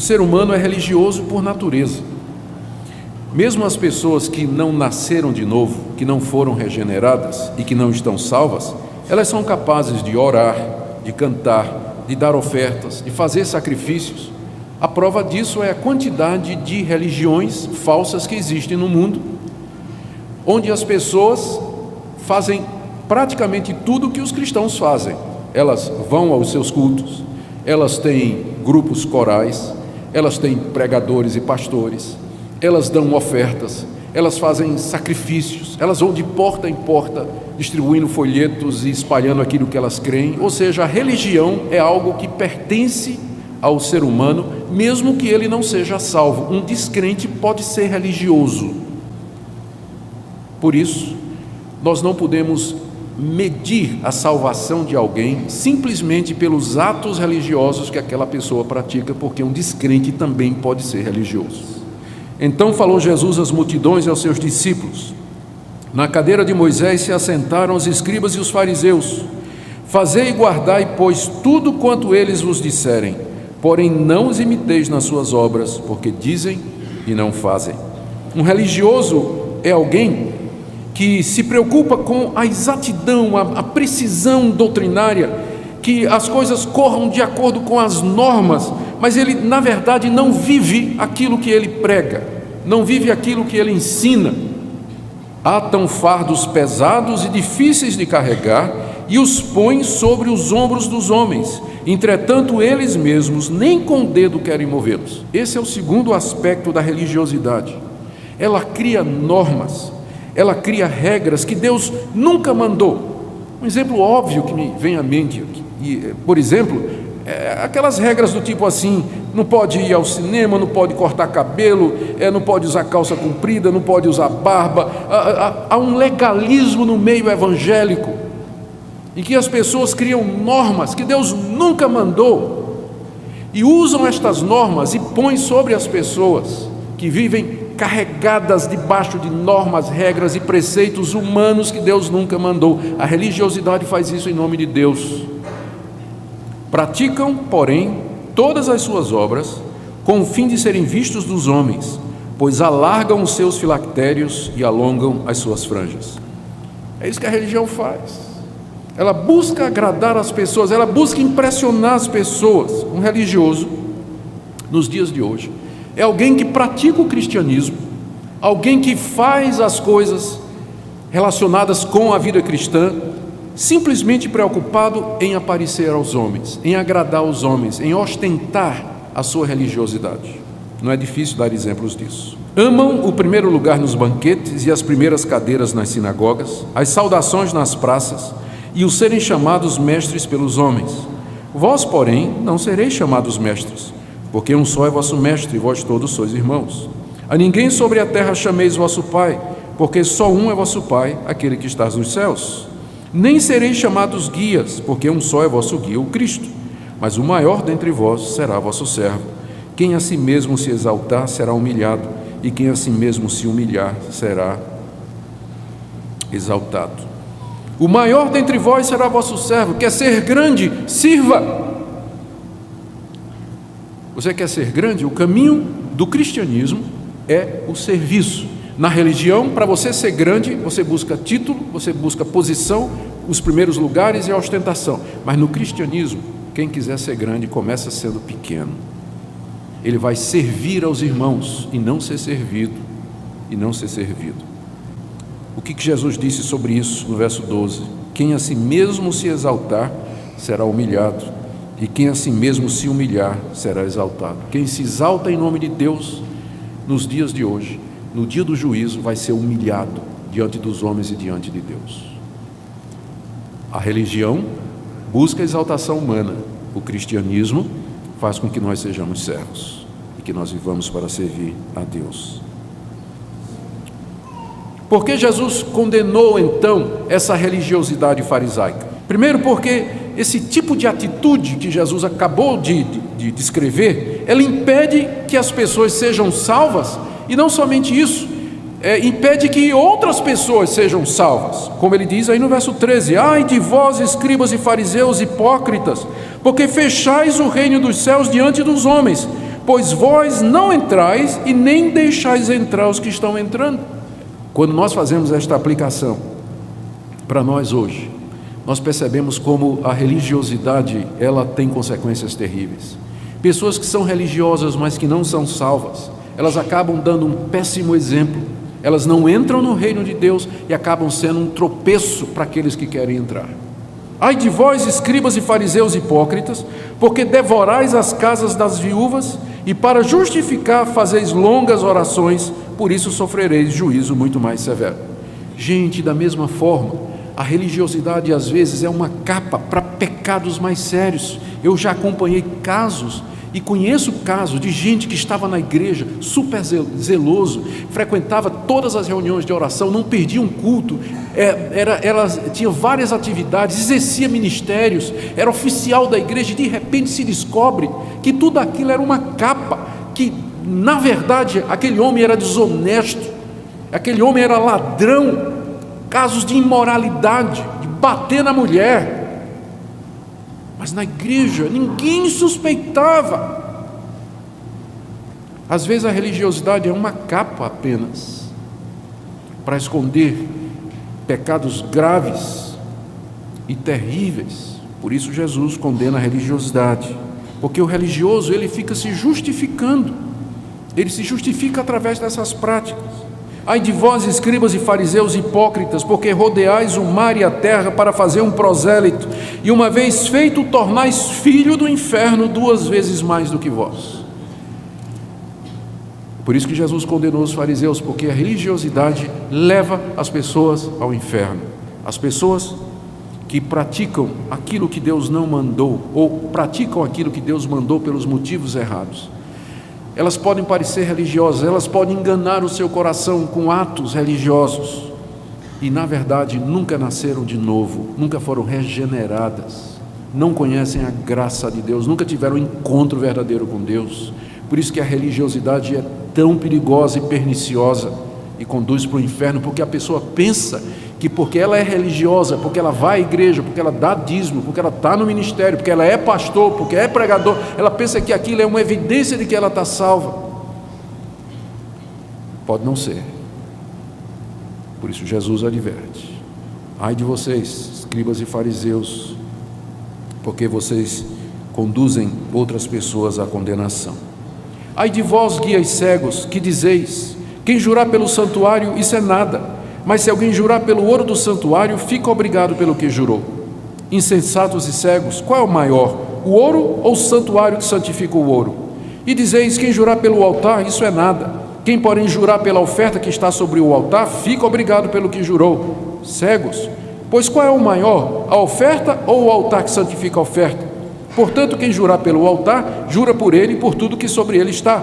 ser humano é religioso por natureza. Mesmo as pessoas que não nasceram de novo, que não foram regeneradas e que não estão salvas, elas são capazes de orar, de cantar, de dar ofertas, de fazer sacrifícios. A prova disso é a quantidade de religiões falsas que existem no mundo, onde as pessoas fazem praticamente tudo o que os cristãos fazem. Elas vão aos seus cultos, elas têm grupos corais, elas têm pregadores e pastores, elas dão ofertas, elas fazem sacrifícios, elas vão de porta em porta distribuindo folhetos e espalhando aquilo que elas creem. Ou seja, a religião é algo que pertence ao ser humano, mesmo que ele não seja salvo. Um descrente pode ser religioso. Por isso, nós não podemos medir a salvação de alguém simplesmente pelos atos religiosos que aquela pessoa pratica, porque um descrente também pode ser religioso. Então falou Jesus às multidões e aos seus discípulos: na cadeira de Moisés se assentaram os escribas e os fariseus. Fazei e guardai, pois, tudo quanto eles vos disserem, porém não os imiteis nas suas obras, porque dizem e não fazem. Um religioso é alguém que se preocupa com a exatidão, a precisão doutrinária, que as coisas corram de acordo com as normas, mas ele, na verdade, não vive aquilo que ele prega, não vive aquilo que ele ensina. Atam fardos pesados e difíceis de carregar e os põem sobre os ombros dos homens, entretanto eles mesmos nem com o dedo querem movê-los. Esse é o segundo aspecto da religiosidade. Ela cria normas, ela cria regras que Deus nunca mandou. Um exemplo óbvio que me vem à mente, por exemplo, aquelas regras do tipo assim: não pode ir ao cinema, não pode cortar cabelo, não pode usar calça comprida, não pode usar barba. Há um legalismo no meio evangélico, em que as pessoas criam normas que Deus nunca mandou, e usam estas normas e põem sobre as pessoas que vivem carregadas debaixo de normas, regras e preceitos humanos que Deus nunca mandou. A religiosidade faz isso em nome de Deus. Praticam, porém, todas as suas obras com o fim de serem vistos dos homens, pois alargam os seus filactérios e alongam as suas franjas. É isso que a religião faz. Ela busca agradar as pessoas, ela busca impressionar as pessoas. Um religioso, nos dias de hoje, é alguém que pratica o cristianismo, alguém que faz as coisas relacionadas com a vida cristã, simplesmente preocupado em aparecer aos homens, em agradar os homens, em ostentar a sua religiosidade. Não é difícil dar exemplos disso. Amam o primeiro lugar nos banquetes e as primeiras cadeiras nas sinagogas, as saudações nas praças e os serem chamados mestres pelos homens. Vós, porém, não sereis chamados mestres, porque um só é vosso mestre, e vós todos sois irmãos. A ninguém sobre a terra chameis vosso Pai, porque só um é vosso Pai, aquele que está nos céus. Nem sereis chamados guias, porque um só é vosso guia, o Cristo. Mas o maior dentre vós será vosso servo. Quem a si mesmo se exaltar será humilhado, e quem a si mesmo se humilhar será exaltado. O maior dentre vós será vosso servo. Quer ser grande? Sirva. Você quer ser grande? O caminho do cristianismo é o serviço. Na religião, para você ser grande, você busca título, você busca posição, os primeiros lugares e a ostentação. Mas no cristianismo, quem quiser ser grande começa sendo pequeno. Ele vai servir aos irmãos e não ser servido, O que Jesus disse sobre isso no verso 12? Quem a si mesmo se exaltar será humilhado, e quem a si mesmo se humilhar será exaltado. Quem se exalta em nome de Deus nos dias de hoje, no dia do juízo, vai ser humilhado diante dos homens e diante de Deus. A religião busca a exaltação humana. O cristianismo faz com que nós sejamos servos e que nós vivamos para servir a Deus. Por que Jesus condenou então essa religiosidade farisaica? Primeiro, porque esse tipo de atitude que Jesus acabou de descrever, ela impede que as pessoas sejam salvas, e não somente isso, impede que outras pessoas sejam salvas, como ele diz aí no verso 13: ai de vós, escribas e fariseus hipócritas, porque fechais o reino dos céus diante dos homens, pois vós não entrais e nem deixais entrar os que estão entrando. Quando nós fazemos esta aplicação para nós hoje, nós percebemos como a religiosidade, ela tem consequências terríveis. Pessoas que são religiosas, mas que não são salvas, elas acabam dando um péssimo exemplo. Elas não entram no reino de Deus e acabam sendo um tropeço para aqueles que querem entrar. Ai de vós, escribas e fariseus hipócritas, porque devorais as casas das viúvas e para justificar fazeis longas orações, por isso sofrereis juízo muito mais severo. Gente, da mesma forma, a religiosidade às vezes é uma capa para pecados mais sérios. Eu já acompanhei casos e conheço casos de gente que estava na igreja super zeloso, frequentava todas as reuniões de oração, não perdia um culto, ela tinha várias atividades, exercia ministérios, era oficial da igreja, e de repente se descobre que tudo aquilo era uma capa, que na verdade aquele homem era desonesto, aquele homem era ladrão, casos de imoralidade, de bater na mulher. Mas na igreja ninguém suspeitava. Às vezes a religiosidade é uma capa apenas para esconder pecados graves e terríveis. Por isso Jesus condena a religiosidade, porque o religioso ele fica se justificando, ele se justifica através dessas práticas. Ai de vós, escribas e fariseus hipócritas, porque rodeais o mar e a terra para fazer um prosélito, e uma vez feito, tornais filho do inferno 2 vezes mais do que vós. Por isso que Jesus condenou os fariseus, porque a religiosidade leva as pessoas ao inferno. As pessoas que praticam aquilo que Deus não mandou, ou praticam aquilo que Deus mandou pelos motivos errados. Elas podem parecer religiosas, elas podem enganar o seu coração com atos religiosos e na verdade nunca nasceram de novo, nunca foram regeneradas, não conhecem a graça de Deus, nunca tiveram um encontro verdadeiro com Deus. Por isso que a religiosidade é tão perigosa e perniciosa e conduz para o inferno, porque a pessoa pensa que porque ela é religiosa, porque ela vai à igreja, porque ela dá dízimo, porque ela está no ministério, porque ela é pastor, porque é pregador, ela pensa que aquilo é uma evidência de que ela está salva. Pode não ser. Por isso Jesus adverte: ai de vocês, escribas e fariseus, porque vocês conduzem outras pessoas à condenação. Ai de vós, guias cegos, que dizeis: quem jurar pelo santuário, isso é nada. Mas se alguém jurar pelo ouro do santuário, fica obrigado pelo que jurou. Insensatos e cegos, qual é o maior, o ouro ou o santuário que santifica o ouro? E dizeis: quem jurar pelo altar, isso é nada. Quem, porém, jurar pela oferta que está sobre o altar, fica obrigado pelo que jurou. Cegos, pois qual é o maior, a oferta ou o altar que santifica a oferta? Portanto, quem jurar pelo altar, jura por ele e por tudo que sobre ele está.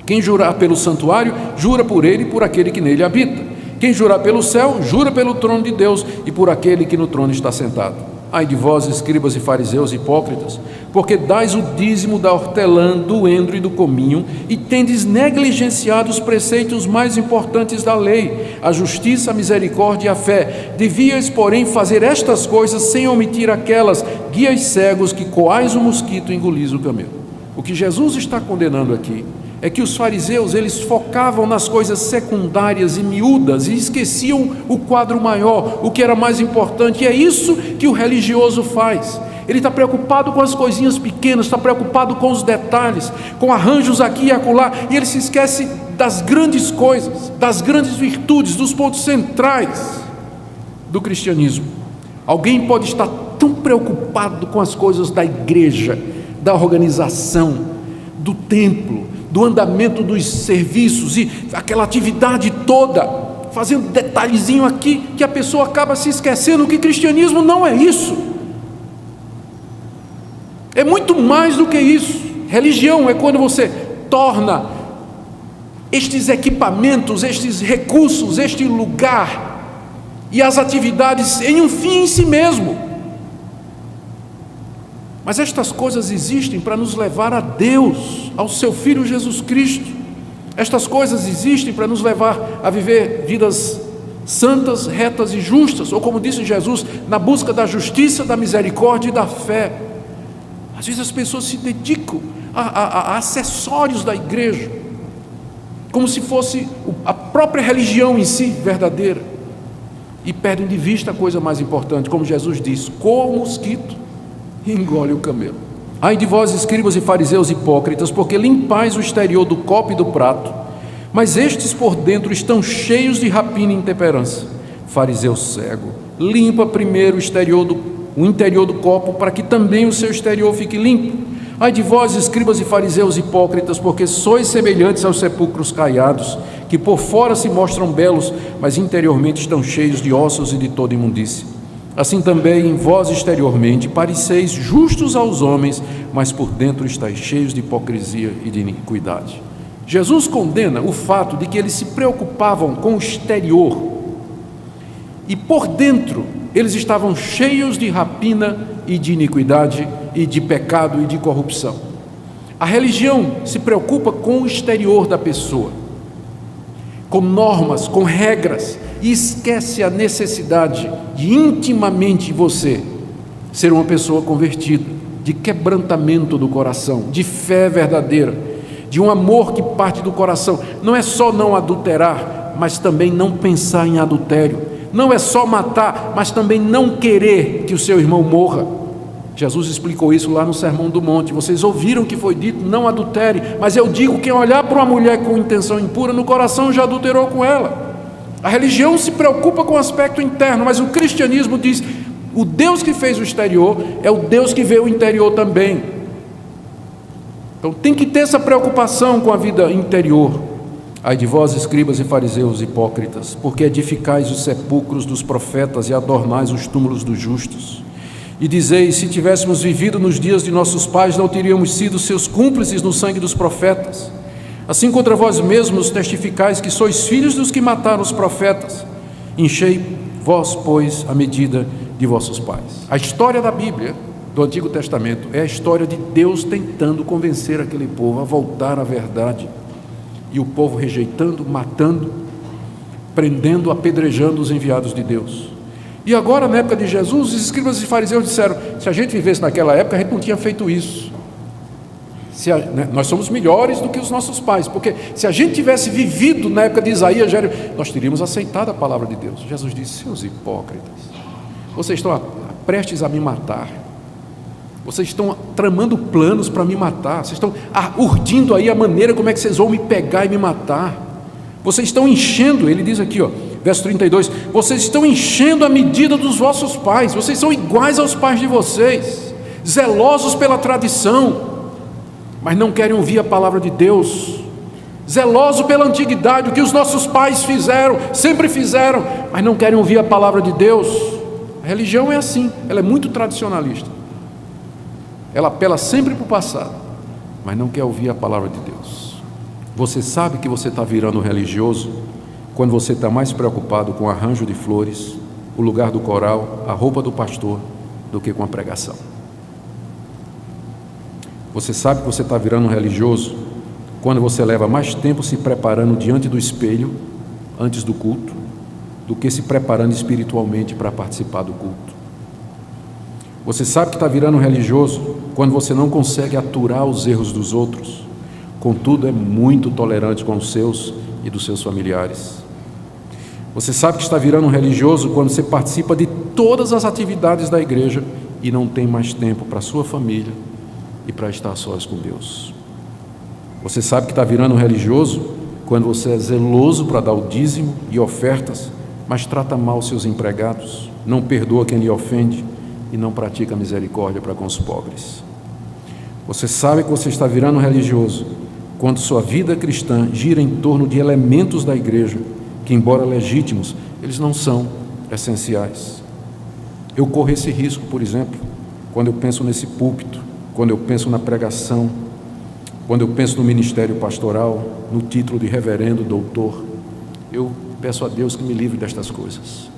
Quem jurar pelo santuário, jura por ele e por aquele que nele habita. Quem jurar pelo céu, jura pelo trono de Deus e por aquele que no trono está sentado. Ai de vós, escribas e fariseus hipócritas, porque dais o dízimo da hortelã, do endro e do cominho, e tendes negligenciado os preceitos mais importantes da lei, a justiça, a misericórdia e a fé. Devíeis, porém, fazer estas coisas sem omitir aquelas, guias cegos que coais o mosquito e engolis o camelo. O que Jesus está condenando aqui é que os fariseus, eles focavam nas coisas secundárias e miúdas e esqueciam o quadro maior, o que era mais importante. E é isso que o religioso faz. Ele está preocupado com as coisinhas pequenas, está preocupado com os detalhes, com arranjos aqui e acolá, e ele se esquece das grandes coisas, das grandes virtudes, dos pontos centrais do cristianismo. Alguém pode estar tão preocupado com as coisas da igreja, da organização, do templo, do andamento dos serviços e aquela atividade toda, fazendo detalhezinho aqui, que a pessoa acaba se esquecendo que cristianismo não é isso. É muito mais do que isso. Religião é quando você torna estes equipamentos, estes recursos, este lugar e as atividades em um fim em si mesmo. Mas estas coisas existem para nos levar a Deus, ao seu Filho Jesus Cristo. Estas coisas existem para nos levar a viver vidas santas, retas e justas, ou como disse Jesus, na busca da justiça, da misericórdia e da fé. Às vezes as pessoas se dedicam a acessórios da igreja, como se fosse a própria religião em si verdadeira, e perdem de vista a coisa mais importante, como Jesus diz: coa o mosquito e engole o camelo. Ai de vós, escribas e fariseus hipócritas, porque limpais o exterior do copo e do prato, mas estes por dentro estão cheios de rapina e intemperança. Fariseu cego, limpa primeiro o interior do copo, para que também o seu exterior fique limpo. Ai de vós, escribas e fariseus hipócritas, porque sois semelhantes aos sepulcros caiados, que por fora se mostram belos, mas interiormente estão cheios de ossos e de toda imundície. Assim também vós exteriormente pareceis justos aos homens, mas por dentro estáis cheios de hipocrisia e de iniquidade. Jesus condena o fato de que eles se preocupavam com o exterior e por dentro eles estavam cheios de rapina e de iniquidade e de pecado e de corrupção. A religião se preocupa com o exterior da pessoa, com normas, com regras, e esquece a necessidade de intimamente você ser uma pessoa convertida, de quebrantamento do coração, de fé verdadeira, de um amor que parte do coração. Não é só não adulterar, mas também não pensar em adultério. Não é só matar, mas também não querer que o seu irmão morra. Jesus explicou isso lá no Sermão do Monte. Vocês ouviram que foi dito: não adultere, mas eu digo, quem olhar para uma mulher com intenção impura, no coração já adulterou com ela. A religião se preocupa com o aspecto interno, mas o cristianismo diz: o Deus que fez o exterior é o Deus que vê o interior também. Então tem que ter essa preocupação com a vida interior. Ai de vós, escribas e fariseus hipócritas, porque edificais os sepulcros dos profetas e adornais os túmulos dos justos. E dizeis: se tivéssemos vivido nos dias de nossos pais, não teríamos sido seus cúmplices no sangue dos profetas. Assim contra vós mesmos testificais que sois filhos dos que mataram os profetas. Enchei vós, pois, a medida de vossos pais. A história da Bíblia, do Antigo Testamento, é a história de Deus tentando convencer aquele povo a voltar à verdade. E o povo rejeitando, matando, prendendo, apedrejando os enviados de Deus. E agora, na época de Jesus, os escribas e fariseus disseram: se a gente vivesse naquela época, a gente não tinha feito isso. Nós somos melhores do que os nossos pais, porque se a gente tivesse vivido na época de Isaías, nós teríamos aceitado a palavra de Deus. Jesus disse: seus hipócritas, vocês estão prestes a me matar, vocês estão tramando planos para me matar, vocês estão urdindo aí a maneira como é que vocês vão me pegar e me matar, vocês estão enchendo, ele diz aqui, verso 32, vocês estão enchendo a medida dos vossos pais, vocês são iguais aos pais de vocês, zelosos pela tradição, mas não querem ouvir a palavra de Deus, zeloso pela antiguidade, o que os nossos pais fizeram, sempre fizeram, mas não querem ouvir a palavra de Deus. A religião é assim, ela é muito tradicionalista, ela apela sempre para o passado, mas não quer ouvir a palavra de Deus. Você sabe que você está virando religioso quando você está mais preocupado com o arranjo de flores, o lugar do coral, a roupa do pastor, do que com a pregação. Você sabe que você está virando religioso quando você leva mais tempo se preparando diante do espelho, antes do culto, do que se preparando espiritualmente para participar do culto. Você sabe que está virando religioso quando você não consegue aturar os erros dos outros, contudo é muito tolerante com os seus e dos seus familiares. Você sabe que está virando religioso quando você participa de todas as atividades da igreja e não tem mais tempo para a sua família e para estar sós com Deus. Você sabe que está virando religioso quando você é zeloso para dar o dízimo e ofertas, mas trata mal seus empregados, não perdoa quem lhe ofende e não pratica misericórdia para com os pobres. Você sabe que você está virando religioso quando sua vida cristã gira em torno de elementos da igreja que, embora legítimos, eles não são essenciais. Eu corro esse risco, por exemplo, quando eu penso nesse púlpito, quando eu penso na pregação, quando eu penso no ministério pastoral, no título de reverendo, doutor. Eu peço a Deus que me livre destas coisas,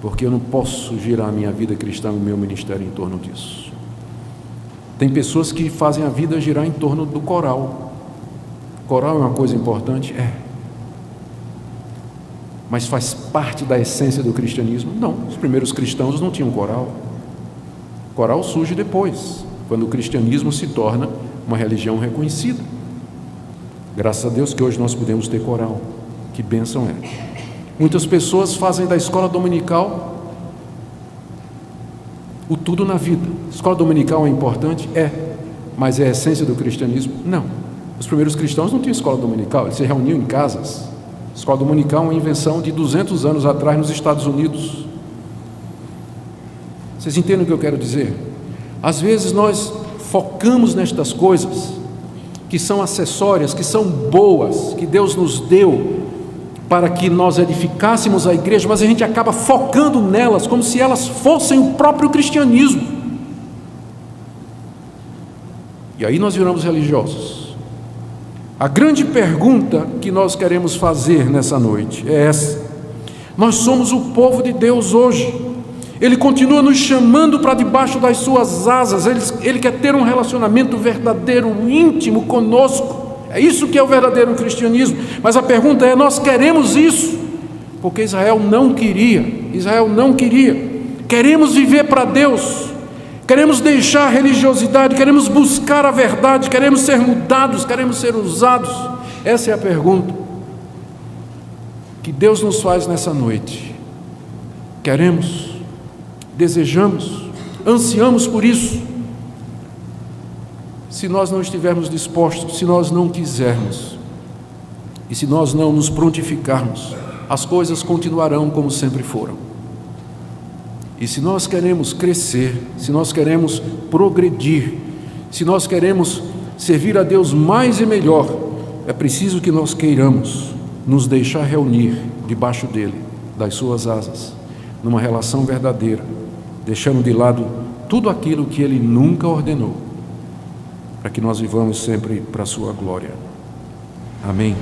porque eu não posso girar a minha vida cristã, o meu ministério em torno disso. Tem pessoas que fazem a vida girar em torno do coral. Coral é uma coisa importante? É. Mas faz parte da essência do cristianismo? Não, os primeiros cristãos não tinham coral. Coral surge depois, quando o cristianismo se torna uma religião reconhecida. Graças a Deus que hoje nós podemos ter coral. Que bênção é. Muitas pessoas fazem da escola dominical o tudo na vida. Escola dominical é importante? É. Mas é a essência do cristianismo? Não. Os primeiros cristãos não tinham escola dominical, eles se reuniam em casas. Escola dominical é uma invenção de 200 anos atrás nos Estados Unidos. Vocês entendem o que eu quero dizer? Às vezes nós focamos nestas coisas que são acessórias, que são boas, que Deus nos deu para que nós edificássemos a igreja, mas a gente acaba focando nelas como se elas fossem o próprio cristianismo. E aí nós viramos religiosos. A grande pergunta que nós queremos fazer nessa noite é essa: nós somos o povo de Deus hoje. Ele continua nos chamando para debaixo das suas asas. Ele quer ter um relacionamento verdadeiro, íntimo conosco. É isso que é o verdadeiro cristianismo. Mas a pergunta é: nós queremos isso? Porque Israel não queria. Queremos viver para Deus. Queremos deixar a religiosidade. Queremos buscar a verdade. Queremos ser mudados. Queremos ser usados. Essa é a pergunta que Deus nos faz nessa noite. Queremos, desejamos, ansiamos por isso. Se nós não estivermos dispostos, se nós não quisermos, e se nós não nos prontificarmos, as coisas continuarão como sempre foram. E se nós queremos crescer, se nós queremos progredir, se nós queremos servir a Deus mais e melhor, é preciso que nós queiramos nos deixar reunir debaixo dele, das suas asas, numa relação verdadeira, deixando de lado tudo aquilo que ele nunca ordenou, para que nós vivamos sempre para a sua glória. Amém.